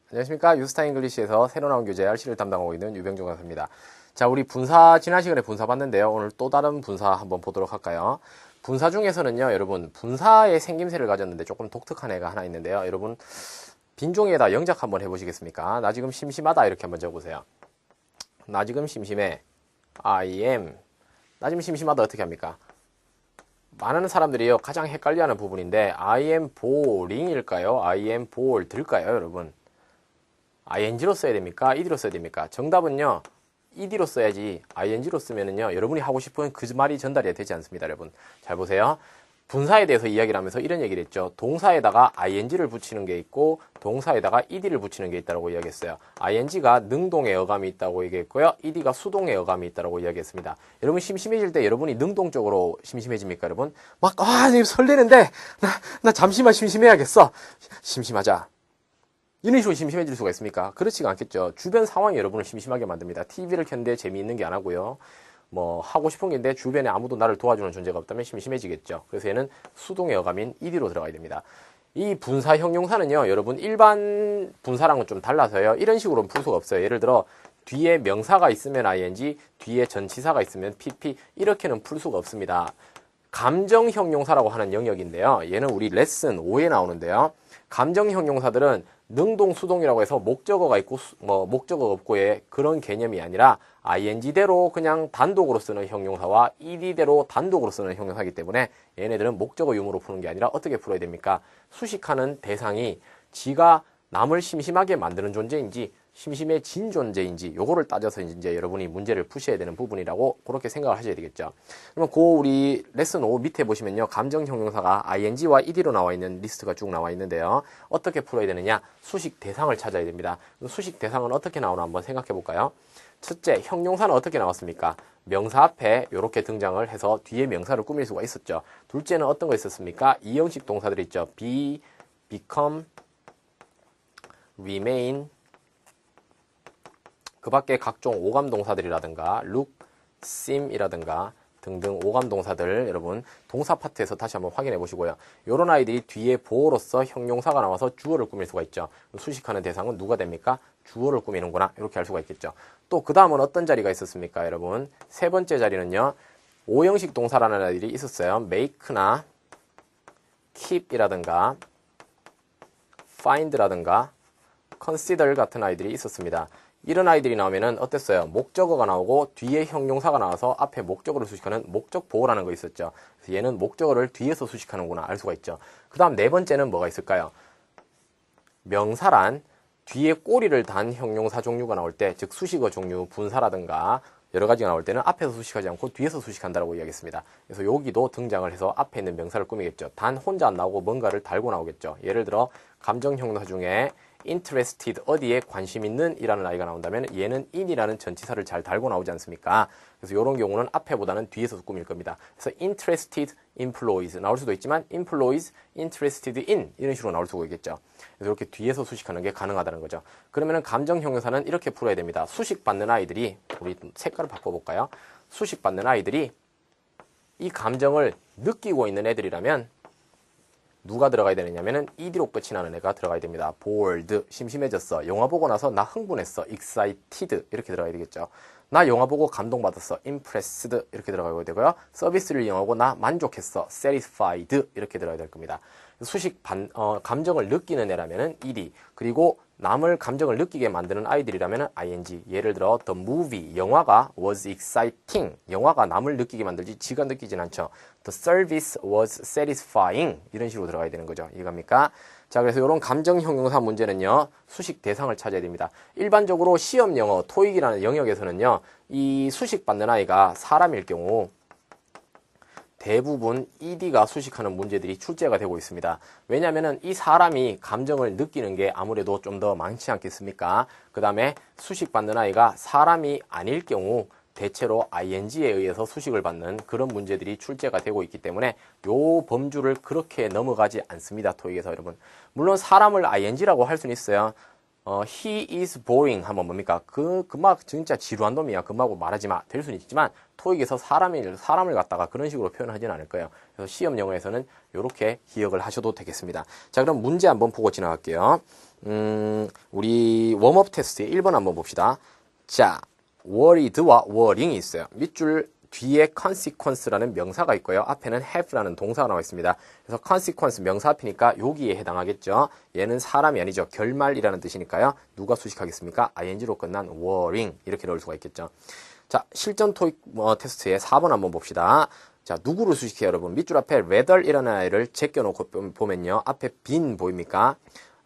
안녕하십니까. 유스타 잉글리시에서 새로 나온 교재 RC를 담당하고 있는 유병종 강사입니다. 자, 우리 분사 지난 시간에 분사 봤는데요. 오늘 또 다른 분사 한번 보도록 할까요? 분사 중에서는요, 여러분 분사의 생김새를 가졌는데 조금 독특한 애가 하나 있는데요. 여러분 빈종이에다 영작 한번 해보시겠습니까? 나 지금 심심하다 이렇게 한번 적어보세요. 나 지금 심심해. I am. 나 지금 심심하다 어떻게 합니까? 많은 사람들이요 가장 헷갈려하는 부분인데 I am boring일까요? I am bored일까요? 여러분 ing로 써야 됩니까? ed로 써야 됩니까? 정답은요 ed로 써야지 ing로 쓰면은요 여러분이 하고 싶은 그 말이 전달이 되지 않습니다. 여러분 잘 보세요. 분사에 대해서 이야기를 하면서 이런 얘기를 했죠. 동사에다가 ing를 붙이는 게 있고 동사에다가 ed를 붙이는 게 있다고 이야기했어요. ing가 능동의 어감이 있다고 얘기했고요. ed가 수동의 어감이 있다고 이야기했습니다. 여러분 심심해질 때 여러분이 능동적으로 심심해집니까? 여러분 막 설레는데 나 잠시만 심심해야겠어. 심심하자. 이런 식으로 심심해질 수가 있습니까? 그렇지가 않겠죠. 주변 상황이 여러분을 심심하게 만듭니다. TV를 켰는데 재미있는 게 안 하고요. 뭐 하고 싶은 게 있는데 주변에 아무도 나를 도와주는 존재가 없다면 심심해지겠죠. 그래서 얘는 수동의 어감인 ed로 들어가야 됩니다. 이 분사 형용사는요, 여러분 일반 분사랑은 좀 달라서요. 이런 식으로는 풀 수가 없어요. 예를 들어 뒤에 명사가 있으면 ing, 뒤에 전치사가 있으면 pp 이렇게는 풀 수가 없습니다. 감정 형용사라고 하는 영역인데요. 얘는 우리 레슨 5에 나오는데요. 감정 형용사들은 능동, 수동이라고 해서 목적어가 있고 목적어가 없고의 그런 개념이 아니라 ing대로 그냥 단독으로 쓰는 형용사와 ed대로 단독으로 쓰는 형용사이기 때문에 얘네들은 목적어 유무로 푸는 게 아니라 어떻게 풀어야 됩니까? 수식하는 대상이 지가 남을 심심하게 만드는 존재인지 심심해진 존재인지 요거를 따져서 이제 여러분이 문제를 푸셔야 되는 부분이라고 그렇게 생각을 하셔야 되겠죠. 그러면 우리 레슨 5 밑에 보시면요. 감정 형용사가 ing와 ed로 나와 있는 리스트가 쭉 나와 있는데요. 어떻게 풀어야 되느냐? 수식 대상을 찾아야 됩니다. 수식 대상은 어떻게 나오나 한번 생각해 볼까요? 첫째, 형용사는 어떻게 나왔습니까? 명사 앞에 이렇게 등장을 해서 뒤에 명사를 꾸밀 수가 있었죠. 둘째는 어떤 거 있었습니까? 이형식 동사들 있죠. be, become, remain, 그 밖에 각종 오감동사들이라든가 look, seem이라든가 등등 오감동사들 여러분 동사 파트에서 다시 한번 확인해 보시고요. 이런 아이들이 뒤에 보어로서 형용사가 나와서 주어를 꾸밀 수가 있죠. 수식하는 대상은 누가 됩니까? 주어를 꾸미는구나 이렇게 할 수가 있겠죠. 또 그 다음은 어떤 자리가 있었습니까? 여러분 세 번째 자리는요. 오형식 동사라는 아이들이 있었어요. make나 keep이라든가 find라든가 consider 같은 아이들이 있었습니다. 이런 아이들이 나오면은 어땠어요? 목적어가 나오고 뒤에 형용사가 나와서 앞에 목적어를 수식하는 목적 보호라는 거 있었죠. 그래서 얘는 목적어를 뒤에서 수식하는구나 알 수가 있죠. 그 다음 네 번째는 뭐가 있을까요? 명사란 뒤에 꼬리를 단 형용사 종류가 나올 때, 즉 수식어 종류, 분사라든가 여러 가지가 나올 때는 앞에서 수식하지 않고 뒤에서 수식한다고 이야기했습니다. 그래서 여기도 등장을 해서 앞에 있는 명사를 꾸미겠죠. 단 혼자 안 나오고 뭔가를 달고 나오겠죠. 예를 들어 감정 형용사 중에 interested, 어디에 관심 있는 이라는 아이가 나온다면 얘는 in이라는 전치사를 잘 달고 나오지 않습니까? 그래서 이런 경우는 앞에보다는 뒤에서 꾸밀 겁니다. 그래서 interested employees 나올 수도 있지만 employees interested in 이런 식으로 나올 수가 있겠죠. 그래서 이렇게 뒤에서 수식하는 게 가능하다는 거죠. 그러면은 감정 형용사는 이렇게 풀어야 됩니다. 수식받는 아이들이, 우리 색깔을 바꿔볼까요? 수식받는 아이들이 이 감정을 느끼고 있는 애들이라면 누가 들어가야 되느냐면은 ed로 끝이 나는 애가 들어가야 됩니다. bored, 심심해졌어. 영화 보고 나서 나 흥분했어. excited 이렇게 들어가야 되겠죠. 나 영화 보고 감동받았어. impressed 이렇게 들어가야 되고요. 서비스를 이용하고 나 만족했어. satisfied 이렇게 들어가야 될 겁니다. 감정을 느끼는 애라면은 ed, 그리고 남을 감정을 느끼게 만드는 아이들이라면 ing. 예를 들어 the movie, 영화가 was exciting, 영화가 남을 느끼게 만들지 지가 느끼진 않죠. the service was satisfying 이런 식으로 들어가야 되는 거죠. 이해갑니까? 자, 그래서 이런 감정 형용사 문제는요 수식 대상을 찾아야 됩니다. 일반적으로 시험 영어, 토익이라는 영역에서는요 이 수식 받는 아이가 사람일 경우 대부분 ed가 수식하는 문제들이 출제가 되고 있습니다. 왜냐하면 이 사람이 감정을 느끼는 게 아무래도 좀 더 많지 않겠습니까? 그 다음에 수식받는 아이가 사람이 아닐 경우 대체로 ing에 의해서 수식을 받는 그런 문제들이 출제가 되고 있기 때문에 요 범주를 그렇게 넘어가지 않습니다. 토익에서 여러분. 물론 사람을 ing라고 할 수는 있어요. he is boring 하면 뭡니까? 금방 진짜 지루한 놈이야. 금방 말하지 마. 될 수는 있지만 토익에서 사람을 갖다가 그런 식으로 표현하지는 않을 거예요. 그래서 시험 영어에서는 이렇게 기억을 하셔도 되겠습니다. 자, 그럼 문제 한번 보고 지나갈게요. 우리 웜업 테스트 1번 한번 봅시다. 자, worried와 worrying이 있어요. 밑줄 뒤에 consequence라는 명사가 있고요. 앞에는 have라는 동사가 나와 있습니다. 그래서 consequence 명사 앞이니까 여기에 해당하겠죠. 얘는 사람이 아니죠. 결말이라는 뜻이니까요. 누가 수식하겠습니까? ing로 끝난 worrying 이렇게 넣을 수가 있겠죠. 자, 실전 토익 테스트의 4번 한번 봅시다. 자, 누구를 수식해요, 여러분? 밑줄 앞에 rather이라는 아이를 제껴놓고 보면요. 앞에 been 보입니까?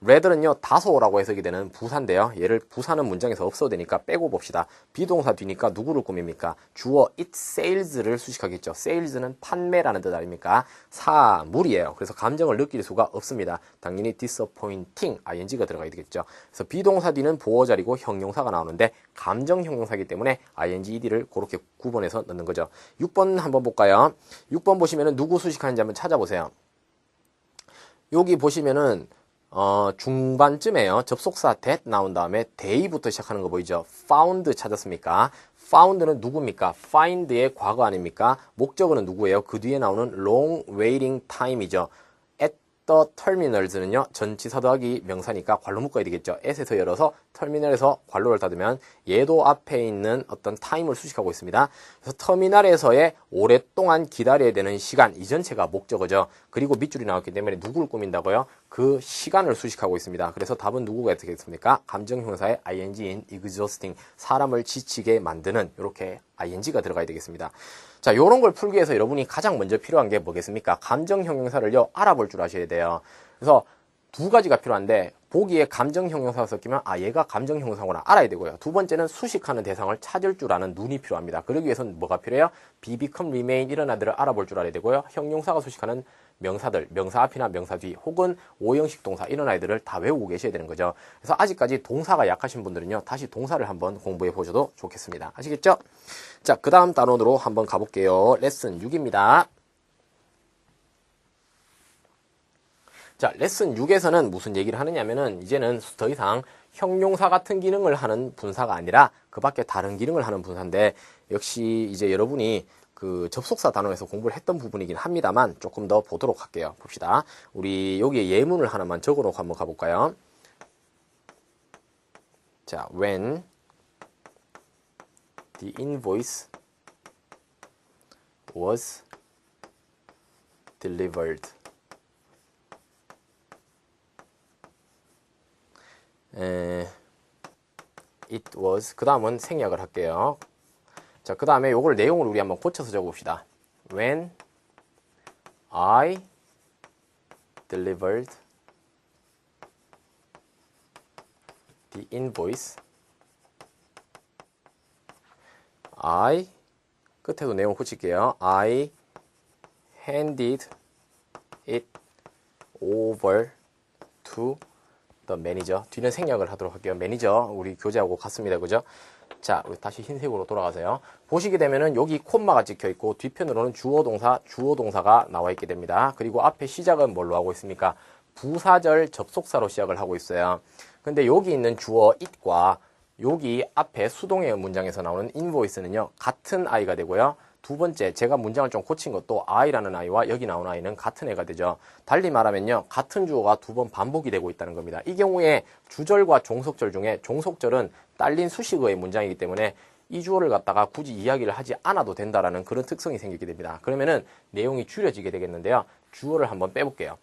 rather는요, 다소라고 해석이 되는 부사인데요. 얘를 부사는 문장에서 없어도 되니까 빼고 봅시다. 비동사 뒤니까 누구를 꾸밉니까? 주어 it sales를 수식하겠죠. sales는 판매라는 뜻 아닙니까? 사물이에요. 그래서 감정을 느낄 수가 없습니다. 당연히 disappointing, ing가 들어가야 되겠죠. 그래서 비동사 뒤는 보어 자리고 형용사가 나오는데 감정 형용사이기 때문에 ing, ed를 그렇게 구분해서 넣는 거죠. 6번 한번 볼까요? 6번 보시면은 누구 수식하는지 한번 찾아보세요. 여기 보시면은 중반쯤에요. 접속사 that 나온 다음에 day부터 시작하는 거 보이죠? found 찾았습니까? found는 누굽니까? find의 과거 아닙니까? 목적어는 누구예요? 그 뒤에 나오는 long waiting time이죠. at the terminals는요, 전치사 더하기 명사니까 괄로 묶어야 되겠죠. at에서 열어서 터미널에서 괄호를 닫으면 얘도 앞에 있는 어떤 타임을 수식하고 있습니다. 그래서 터미널에서의 오랫동안 기다려야 되는 시간, 이 전체가 목적어죠. 그리고 밑줄이 나왔기 때문에 누구를 꾸민다고요? 그 시간을 수식하고 있습니다. 그래서 답은 누구가 되겠습니까? 감정형사의 ing인 exhausting, 사람을 지치게 만드는, 이렇게 ing가 들어가야 되겠습니다. 자, 요런 걸 풀기 위해서 여러분이 가장 먼저 필요한 게 뭐겠습니까? 감정형용사를요, 알아볼 줄 아셔야 돼요. 그래서 두 가지가 필요한데, 보기에 감정형용사가 섞이면 얘가 감정형용사구나 알아야 되고요. 두 번째는 수식하는 대상을 찾을 줄 아는 눈이 필요합니다. 그러기 위해서는 뭐가 필요해요? be, become, remain 이런 아들을 알아볼 줄 알아야 되고요. 형용사가 수식하는 명사들, 명사 앞이나 명사 뒤 혹은 오형식 동사 이런 아이들을 다 외우고 계셔야 되는 거죠. 그래서 아직까지 동사가 약하신 분들은요, 다시 동사를 한번 공부해 보셔도 좋겠습니다. 아시겠죠? 자, 그 다음 단원으로 한번 가볼게요. 레슨 6입니다. 자, 레슨 6에서는 무슨 얘기를 하느냐면은 이제는 더 이상 형용사 같은 기능을 하는 분사가 아니라 그 밖에 다른 기능을 하는 분사인데, 역시 이제 여러분이 그 접속사 단원에서 공부를 했던 부분이긴 합니다만 조금 더 보도록 할게요. 봅시다. 우리 여기에 예문을 하나만 적어놓고 한번 가볼까요? 자, when the invoice was delivered. It was, 그 다음은 생략을 할게요. 자, 그 다음에 요걸 내용을 우리 한번 고쳐서 적어봅시다. When I delivered the invoice, I, 끝에도 내용 고칠게요. I handed it over to the manager. 뒤는 생략을 하도록 할게요. 매니저, 우리 교재하고 같습니다. 그죠? 자, 다시 흰색으로 돌아가세요. 보시게 되면은 여기 콤마가 찍혀 있고 뒤편으로는 주어 동사가 나와 있게 됩니다. 그리고 앞에 시작은 뭘로 하고 있습니까? 부사절 접속사로 시작을 하고 있어요. 근데 여기 있는 주어 it과 여기 앞에 수동의 문장에서 나오는 invoice는요, 같은 아이가 되고요. 두 번째, 제가 문장을 좀 고친 것도 I라는 아이와 여기 나온 아이는 같은 애가 되죠. 달리 말하면요, 같은 주어가 두 번 반복이 되고 있다는 겁니다. 이 경우에 주절과 종속절 중에 종속절은 딸린 수식어의 문장이기 때문에 이 주어를 갖다가 굳이 이야기를 하지 않아도 된다라는 그런 특성이 생기게 됩니다. 그러면은 내용이 줄여지게 되겠는데요. 주어를 한번 빼볼게요.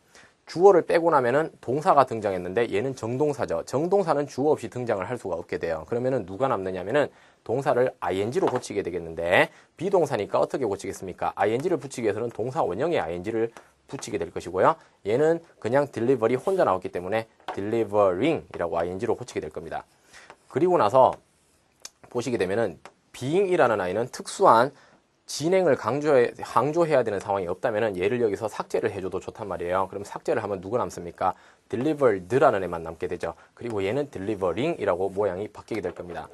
주어를 빼고 나면은 동사가 등장했는데 얘는 정동사죠. 정동사는 주어 없이 등장을 할 수가 없게 돼요. 그러면은 누가 남느냐면은 동사를 ing로 고치게 되겠는데, 비동사니까 어떻게 고치겠습니까? ing를 붙이기 위해서는 동사 원형에 ing를 붙이게 될 것이고요. 얘는 그냥 delivery 혼자 나왔기 때문에 delivering 이라고 ing로 고치게 될 겁니다. 그리고 나서 보시게 되면은 being이라는 아이는 특수한 진행을 강조해야 되는 상황이 없다면은 얘를 여기서 삭제를 해줘도 좋단 말이에요. 그럼 삭제를 하면 누가 남습니까? delivered라는 애만 남게 되죠. 그리고 얘는 delivering이라고 모양이 바뀌게 될 겁니다.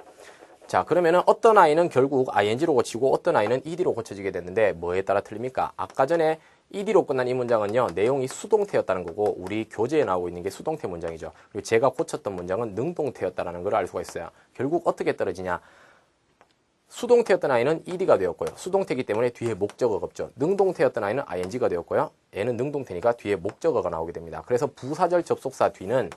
자, 그러면은 어떤 아이는 결국 ing로 고치고 어떤 아이는 ed로 고쳐지게 됐는데 뭐에 따라 틀립니까? 아까 전에 ed로 끝난 이 문장은요, 내용이 수동태였다는 거고, 우리 교재에 나오고 있는 게 수동태 문장이죠. 그리고 제가 고쳤던 문장은 능동태였다는 걸 알 수가 있어요. 결국 어떻게 떨어지냐. 수동태였던 아이는 ed가 되었고요. 수동태이기 때문에 뒤에 목적어가 없죠. 능동태였던 아이는 ing가 되었고요. 얘는 능동태니까 뒤에 목적어가 나오게 됩니다. 그래서 부사절 접속사 뒤는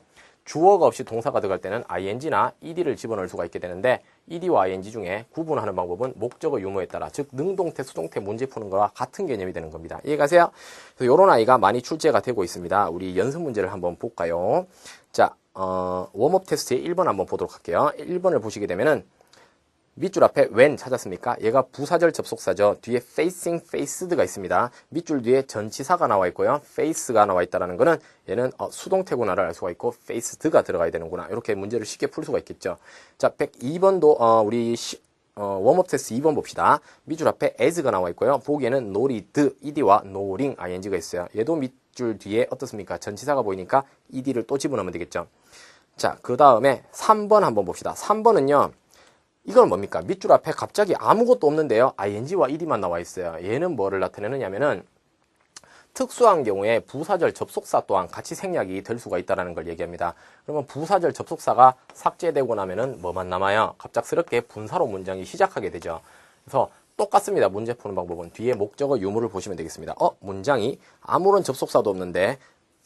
주어가 없이 동사가 들어갈 때는 ing나 ed를 집어넣을 수가 있게 되는데 ed와 ing 중에 구분하는 방법은 목적어 유무에 따라, 즉 능동태, 수동태 문제 푸는 거와 같은 개념이 되는 겁니다. 이해가세요? 그래서 이런 아이가 많이 출제가 되고 있습니다. 우리 연습 문제를 한번 볼까요? 자, 웜업 테스트의 1번 한번 보도록 할게요. 1번을 보시게 되면은 밑줄 앞에 when 찾았습니까? 얘가 부사절 접속사죠. 뒤에 facing, faced가 있습니다. 밑줄 뒤에 전치사가 나와 있고요. face가 나와 있다는 거는 얘는 수동태구나를 알 수가 있고 faced가 들어가야 되는구나. 이렇게 문제를 쉽게 풀 수가 있겠죠. 자, 102번도 우리 웜업 테스트 2번 봅시다. 밑줄 앞에 as가 나와 있고요. 보기에는 놀이드, ed와 knowing, ing가 있어요. 얘도 밑줄 뒤에 어떻습니까? 전치사가 보이니까 ed를 또 집어넣으면 되겠죠. 자, 그 다음에 3번 한번 봅시다. 3번은요. 이건 뭡니까? 밑줄 앞에 갑자기 아무것도 없는데요. ing와 ed만 나와 있어요. 얘는 뭐를 나타내느냐면은 특수한 경우에 부사절 접속사 또한 같이 생략이 될 수가 있다는 걸 얘기합니다. 그러면 부사절 접속사가 삭제되고 나면은 뭐만 남아요? 갑작스럽게 분사로 문장이 시작하게 되죠. 그래서 똑같습니다. 문제 푸는 방법은 뒤에 목적어 유무를 보시면 되겠습니다. 문장이 아무런 접속사도 없는데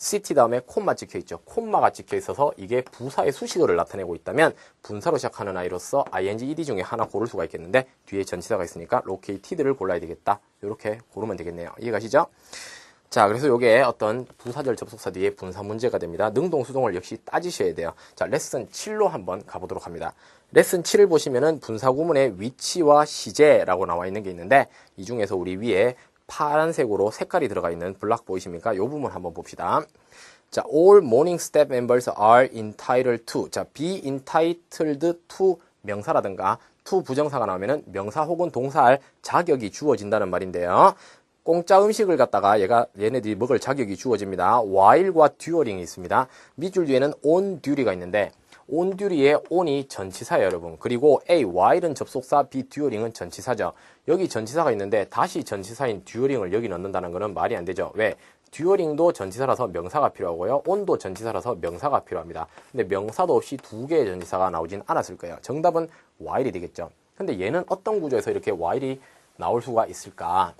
city 다음에 콤마 찍혀 있죠. 콤마가 찍혀 있어서 이게 부사의 수식어를 나타내고 있다면 분사로 시작하는 아이로서 ing, ed 중에 하나 고를 수가 있겠는데 뒤에 전치사가 있으니까 located를 골라야 되겠다. 이렇게 고르면 되겠네요. 이해가시죠? 자, 그래서 이게 어떤 부사절 접속사 뒤에 분사 문제가 됩니다. 능동, 수동을 역시 따지셔야 돼요. 자, 레슨 7로 한번 가보도록 합니다. 레슨 7을 보시면은 분사 구문의 위치와 시제라고 나와 있는 게 있는데 이 중에서 우리 위에 파란색으로 색깔이 들어가 있는 블락 보이십니까? 이 부분 한번 봅시다. 자, all morning staff members are entitled to. 자, be entitled to 명사라든가 to 부정사가 나오면은 명사 혹은 동사할 자격이 주어진다는 말인데요. 공짜 음식을 갖다가 얘네들이 먹을 자격이 주어집니다. while과 during이 있습니다. 밑줄 뒤에는 on duty가 있는데 on duty의 on이 전치사예요, 여러분. 그리고 A, while은 접속사, B, during은 전치사죠. 여기 전치사가 있는데 다시 전치사인 during을 여기 넣는다는 것은 말이 안 되죠. 왜? during도 전치사라서 명사가 필요하고요. on도 전치사라서 명사가 필요합니다. 근데 명사도 없이 두 개의 전치사가 나오진 않았을 거예요. 정답은 while이 되겠죠. 근데 얘는 어떤 구조에서 이렇게 while이 나올 수가 있을까?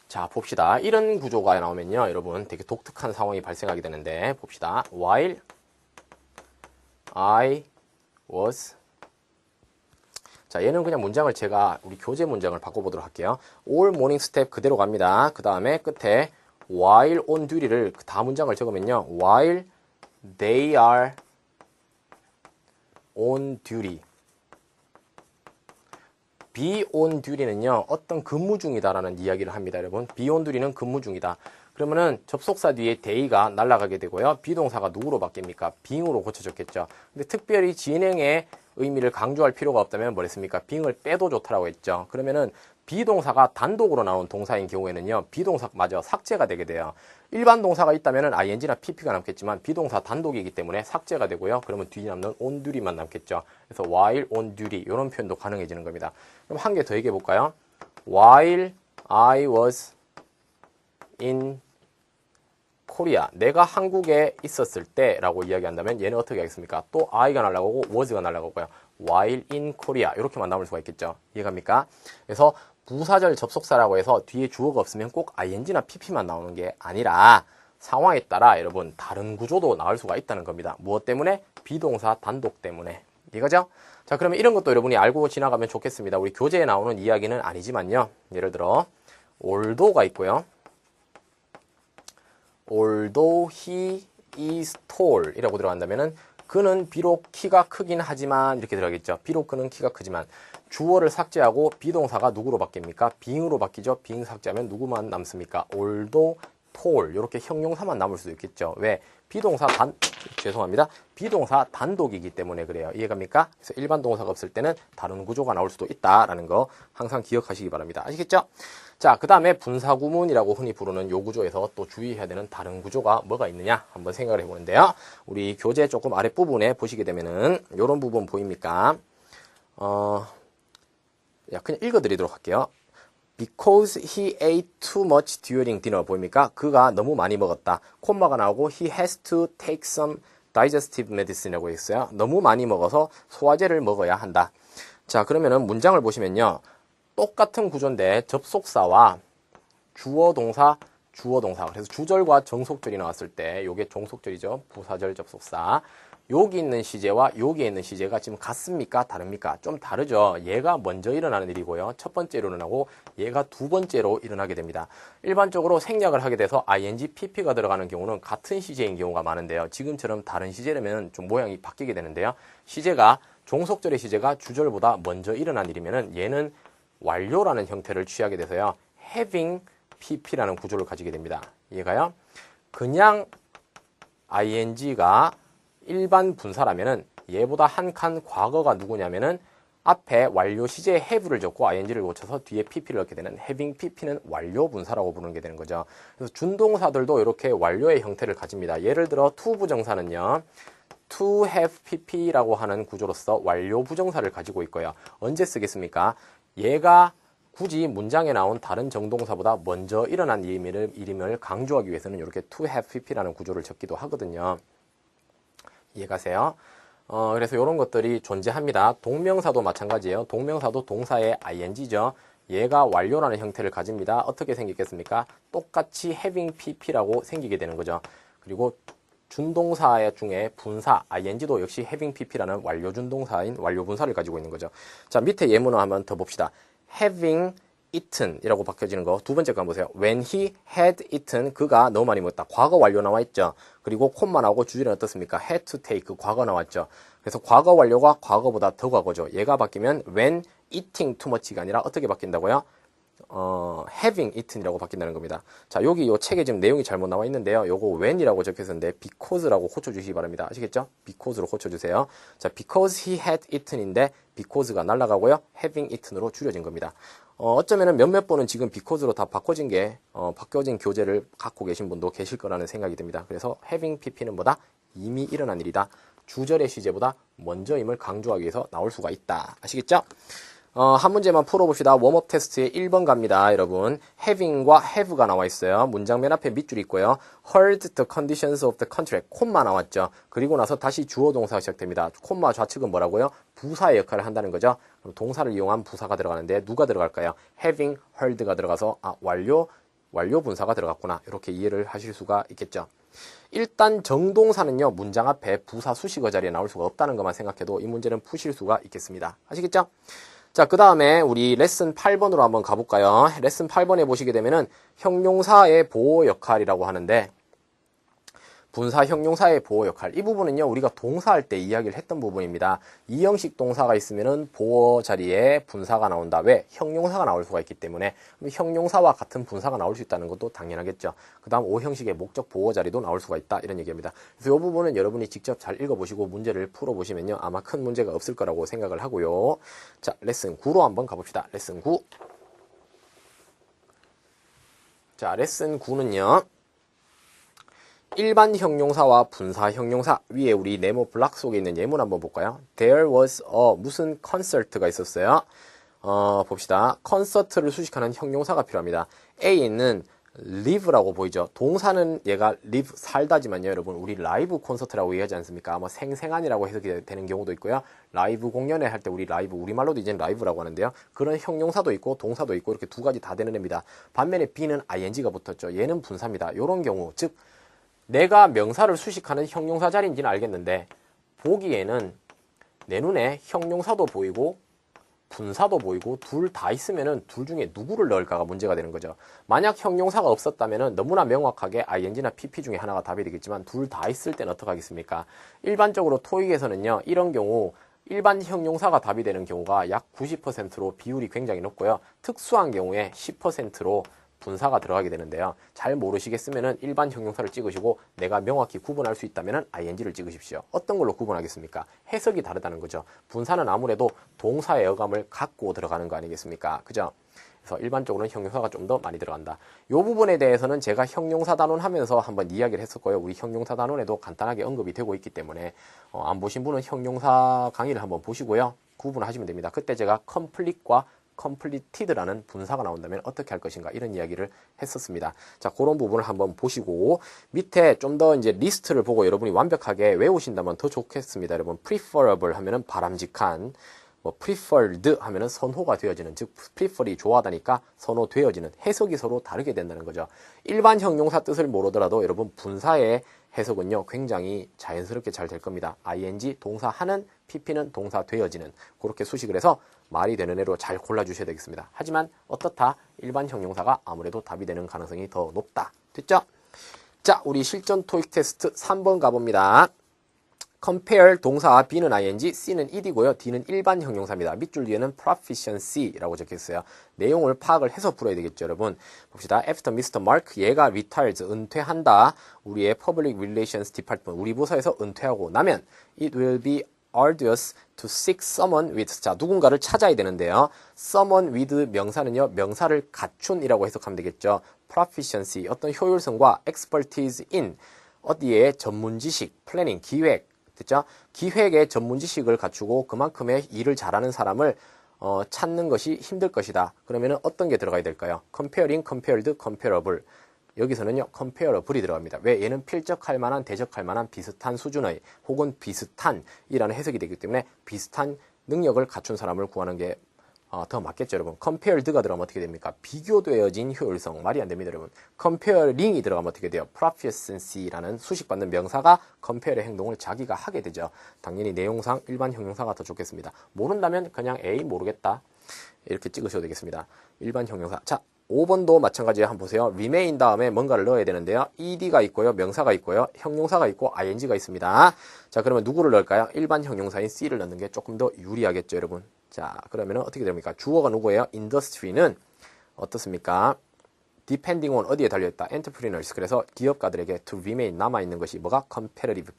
자, 봅시다. 이런 구조가 나오면요, 여러분 되게 독특한 상황이 발생하게 되는데 봅시다. while I was. 자, 얘는 그냥 문장을 제가 우리 교재 문장을 바꿔보도록 할게요. all morning step 그대로 갑니다. 그 다음에 끝에 while on duty를 다음 문장을 적으면요. while they are on duty. be on duty는요. 어떤 근무 중이다라는 이야기를 합니다. 여러분. be on duty는 근무 중이다. 그러면은 접속사 뒤에 day가 날아가게 되고요. 비동사가 누구로 바뀝니까? being으로 고쳐졌겠죠. 근데 특별히 진행의 의미를 강조할 필요가 없다면 뭐랬습니까? being을 빼도 좋다라고 했죠. 그러면은 비동사가 단독으로 나온 동사인 경우에는요. 비동사마저 삭제가 되게 돼요. 일반 동사가 있다면 ing나 pp가 남겠지만 비동사 단독이기 때문에 삭제가 되고요. 그러면 뒤에 남는 on duty만 남겠죠. 그래서 while on duty 이런 표현도 가능해지는 겁니다. 그럼 한 개 더 얘기해 볼까요? while I was in Korea. 내가 한국에 있었을 때 라고 이야기한다면 얘는 어떻게 하겠습니까? 또 I가 날아가고 was가 날아가고요. while in Korea 이렇게만 남을 수가 있겠죠. 이해갑니까? 그래서 부사절 접속사라고 해서 뒤에 주어가 없으면 꼭 ing나 pp만 나오는 게 아니라 상황에 따라 여러분 다른 구조도 나올 수가 있다는 겁니다. 무엇 때문에? 비동사 단독 때문에. 이거죠? 자, 그러면 이런 것도 여러분이 알고 지나가면 좋겠습니다. 우리 교재에 나오는 이야기는 아니지만요. 예를 들어 although가 있고요. although he is tall 이라고 들어간다면은 그는 비록 키가 크긴 하지만 이렇게 들어가겠죠. 비록 그는 키가 크지만 주어를 삭제하고 비동사가 누구로 바뀝니까? being으로 바뀌죠. being 삭제하면 누구만 남습니까? although tall 이렇게 형용사만 남을 수도 있겠죠. 왜? 비동사 비동사 단독이기 때문에 그래요. 이해갑니까? 그래서 일반 동사가 없을 때는 다른 구조가 나올 수도 있다라는 거 항상 기억하시기 바랍니다. 아시겠죠? 자, 그 다음에 분사구문이라고 흔히 부르는 요 구조에서 또 주의해야 되는 다른 구조가 뭐가 있느냐 한번 생각을 해보는데요. 우리 교재 조금 아랫부분에 보시게 되면은 요런 부분 보입니까? 그냥 읽어드리도록 할게요. Because he ate too much during dinner. 보입니까? 그가 너무 많이 먹었다. 콤마가 나오고 he has to take some digestive medicine이라고 있어요. 너무 많이 먹어서 소화제를 먹어야 한다. 자, 그러면은 문장을 보시면요. 똑같은 구조인데 접속사와 주어 동사, 주어 동사. 그래서 주절과 정속절이 나왔을 때 요게 종속절이죠. 부사절 접속사. 여기 있는 시제와 여기에 있는 시제가 지금 같습니까? 다릅니까? 좀 다르죠. 얘가 먼저 일어나는 일이고요. 첫 번째로 일어나고 얘가 두 번째로 일어나게 됩니다. 일반적으로 생략을 하게 돼서 ing, pp가 들어가는 경우는 같은 시제인 경우가 많은데요. 지금처럼 다른 시제라면 좀 모양이 바뀌게 되는데요. 시제가 종속절의 시제가 주절보다 먼저 일어난 일이면은 얘는 완료라는 형태를 취하게 돼서요. having pp라는 구조를 가지게 됩니다. 얘가요. 그냥 ing가 일반 분사라면은 얘보다 한 칸 과거가 누구냐면은 앞에 완료 시제에 have를 적고 ing를 고쳐서 뒤에 pp를 넣게 되는 having pp는 완료 분사라고 부르게 되는 거죠. 그래서 준동사들도 이렇게 완료의 형태를 가집니다. 예를 들어 to 부정사는요. to have pp라고 하는 구조로서 완료 부정사를 가지고 있고요. 언제 쓰겠습니까? 얘가 굳이 문장에 나온 다른 정동사보다 먼저 일어난 일임을 강조하기 위해서는 이렇게 to have pp라는 구조를 적기도 하거든요. 이해가세요? 그래서 이런 것들이 존재합니다. 동명사도 마찬가지예요. 동명사도 동사의 ing죠. 얘가 완료라는 형태를 가집니다. 어떻게 생기겠습니까? 똑같이 having pp라고 생기게 되는 거죠. 그리고 준동사 중에 분사 ing도 역시 having pp라는 완료 준동사인 완료 분사를 가지고 있는 거죠. 자, 밑에 예문을 한번 더 봅시다. having eaten 이라고 바뀌어지는 거 두 번째 거 한번 보세요. When he had eaten 그가 너무 많이 먹었다. 과거 완료 나와 있죠. 그리고 콤마 나오고 주절은 어떻습니까? had to take 과거 나왔죠. 그래서 과거 완료가 과거보다 더 과거죠. 얘가 바뀌면 when eating too much가 아니라 어떻게 바뀐다고요? having eaten이라고 바뀐다는 겁니다. 자, 여기 요 책에 지금 내용이 잘못 나와 있는데요. 요거 when이라고 적혀 있었는데 because라고 고쳐주시기 바랍니다. 아시겠죠? because로 고쳐주세요. 자, because he had eaten인데 because가 날라가고요. having eaten으로 줄여진 겁니다. 어쩌면은 몇몇 분은 지금 because로 다 바꿔진 교재를 갖고 계신 분도 계실 거라는 생각이 듭니다. 그래서 having pp는 뭐다? 이미 일어난 일이다. 주절의 시제보다 먼저임을 강조하기 위해서 나올 수가 있다. 아시겠죠? 한 문제만 풀어봅시다. 웜업 테스트의 1번 갑니다, 여러분. having과 have가 나와 있어요. 문장 맨 앞에 밑줄 있고요. heard the conditions of the contract. 콤마 나왔죠. 그리고 나서 다시 주어 동사가 시작됩니다. 콤마 좌측은 뭐라고요? 부사의 역할을 한다는 거죠. 그럼 동사를 이용한 부사가 들어가는데 누가 들어갈까요? having heard가 들어가서 완료 분사가 들어갔구나. 이렇게 이해를 하실 수가 있겠죠. 일단 정동사는요. 문장 앞에 부사 수식어 자리에 나올 수가 없다는 것만 생각해도 이 문제는 푸실 수가 있겠습니다. 아시겠죠? 자, 그 다음에 우리 레슨 8번으로 한번 가볼까요? 레슨 8번에 보시게 되면은 형용사의 보호 역할이라고 하는데 분사 형용사의 보호 역할. 이 부분은요, 우리가 동사할 때 이야기를 했던 부분입니다. 이형식 동사가 있으면은 보호 자리에 분사가 나온다. 왜? 형용사가 나올 수가 있기 때문에. 그럼 형용사와 같은 분사가 나올 수 있다는 것도 당연하겠죠. 그 다음 오형식의 목적 보호 자리도 나올 수가 있다. 이런 얘기입니다. 그래서 이 부분은 여러분이 직접 잘 읽어보시고 문제를 풀어보시면요. 아마 큰 문제가 없을 거라고 생각을 하고요. 자, 레슨 9로 한번 가봅시다. 레슨 9. 자, 레슨 9는요. 일반 형용사와 분사 형용사 위에 우리 네모 블락 속에 있는 예문 한번 볼까요? There was a 무슨 concert가 있었어요. 봅시다. 콘서트를 수식하는 형용사가 필요합니다. A는 live라고 보이죠. 동사는 얘가 live 살다지만요, 여러분 우리 라이브 콘서트라고 얘기하지 않습니까? 뭐 생생한이라고 해석이 되는 경우도 있고요. 라이브 공연회 할 때 우리 라이브 우리말로도 이제는 라이브라고 하는데요. 그런 형용사도 있고 동사도 있고 이렇게 두 가지 다 되는 애입니다. 반면에 B는 ing가 붙었죠. 얘는 분사입니다. 이런 경우 즉 내가 명사를 수식하는 형용사 자리인지는 알겠는데 보기에는 내 눈에 형용사도 보이고 분사도 보이고 둘 다 있으면은 둘 중에 누구를 넣을까가 문제가 되는 거죠. 만약 형용사가 없었다면은 너무나 명확하게 ing나 pp 중에 하나가 답이 되겠지만 둘 다 있을 때는 어떡하겠습니까? 일반적으로 토익에서는요. 이런 경우 일반 형용사가 답이 되는 경우가 약 90%로 비율이 굉장히 높고요. 특수한 경우에 10%로 분사가 들어가게 되는데요. 잘 모르시겠으면은 일반 형용사를 찍으시고 내가 명확히 구분할 수 있다면은 ing를 찍으십시오. 어떤 걸로 구분하겠습니까? 해석이 다르다는 거죠. 분사는 아무래도 동사의 어감을 갖고 들어가는 거 아니겠습니까? 그죠? 그래서 일반적으로는 형용사가 좀 더 많이 들어간다. 이 부분에 대해서는 제가 형용사 단원 하면서 한번 이야기를 했었고요. 우리 형용사 단원에도 간단하게 언급이 되고 있기 때문에 안 보신 분은 형용사 강의를 한번 보시고요. 구분하시면 됩니다. 그때 제가 complete과 completed라는 분사가 나온다면 어떻게 할 것인가 이런 이야기를 했었습니다. 자, 그런 부분을 한번 보시고 밑에 좀 더 이제 리스트를 보고 여러분이 완벽하게 외우신다면 더 좋겠습니다. 여러분 preferable 하면은 바람직한, 뭐 preferred 하면은 선호가 되어지는, 즉 prefer이 좋아하다니까 선호되어지는, 해석이 서로 다르게 된다는 거죠. 일반 형용사 뜻을 모르더라도 여러분 분사의 해석은요 굉장히 자연스럽게 잘 될 겁니다. ing 동사 하는, pp는 동사 되어지는, 그렇게 수식을 해서 말이 되는 애로 잘 골라주셔야 되겠습니다. 하지만 어떻다? 일반 형용사가 아무래도 답이 되는 가능성이 더 높다. 됐죠? 자, 우리 실전 토익 테스트 3번 가봅니다. compare 동사 B는 ing, C는 ed고요. D는 일반 형용사입니다. 밑줄 뒤에는 proficiency라고 적혀있어요. 내용을 파악을 해서 풀어야 되겠죠, 여러분. 봅시다. After Mr. Mark, 얘가 retires, 은퇴한다. 우리의 Public Relations Department, 우리 부서에서 은퇴하고 나면 it will be arduous to seek someone with, 자, 누군가를 찾아야 되는데요. someone with 명사는요, 명사를 갖춘이라고 해석하면 되겠죠. proficiency, 어떤 효율성과 expertise in, 어디에 전문 지식, planning, 기획, 됐죠? 기획의 전문 지식을 갖추고 그만큼의 일을 잘하는 사람을 찾는 것이 힘들 것이다. 그러면은 어떤 게 들어가야 될까요? comparing, compared, comparable. 여기서는요, comparable이 들어갑니다. 왜? 얘는 필적할 만한, 대적할 만한 비슷한 수준의 혹은 비슷한이라는 해석이 되기 때문에 비슷한 능력을 갖춘 사람을 구하는 게 더 맞겠죠, 여러분. compared가 들어가면 어떻게 됩니까? 비교되어진 효율성. 말이 안 됩니다, 여러분. comparing이 들어가면 어떻게 돼요? proficiency라는 수식받는 명사가 compare의 행동을 자기가 하게 되죠. 당연히 내용상 일반 형용사가 더 좋겠습니다. 모른다면 그냥 A 모르겠다. 이렇게 찍으셔도 되겠습니다. 일반 형용사. 자, 5번도 마찬가지에 한번 보세요. remain 다음에 뭔가를 넣어야 되는데요. ed가 있고요. 명사가 있고요. 형용사가 있고 ing가 있습니다. 자, 그러면 누구를 넣을까요? 일반 형용사인 C를 넣는 게 조금 더 유리하겠죠, 여러분. 자, 그러면 어떻게 됩니까? 주어가 누구예요? industry는 어떻습니까? depending on 어디에 달려있다? entrepreneurs. 그래서 기업가들에게 to remain 남아있는 것이 뭐가? competitive.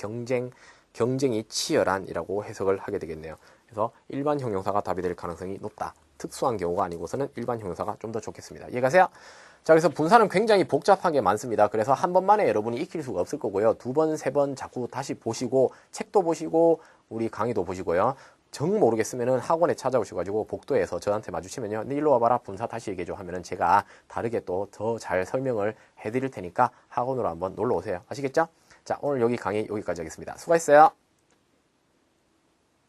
경쟁이 치열한이라고 해석을 하게 되겠네요. 그래서 일반 형용사가 답이 될 가능성이 높다. 특수한 경우가 아니고서는 일반 형용사가 좀 더 좋겠습니다. 이해가세요? 자, 그래서 분사는 굉장히 복잡한 게 많습니다. 그래서 한 번만에 여러분이 익힐 수가 없을 거고요. 두 번, 세 번 자꾸 다시 보시고 책도 보시고 우리 강의도 보시고요. 정 모르겠으면은 학원에 찾아오셔가지고 복도에서 저한테 마주치면요. 네, 일로 와봐라. 분사 다시 얘기해줘 하면은 제가 다르게 또 더 잘 설명을 해드릴 테니까 학원으로 한번 놀러 오세요. 아시겠죠? 자, 오늘 여기 강의 여기까지 하겠습니다. 수고했어요.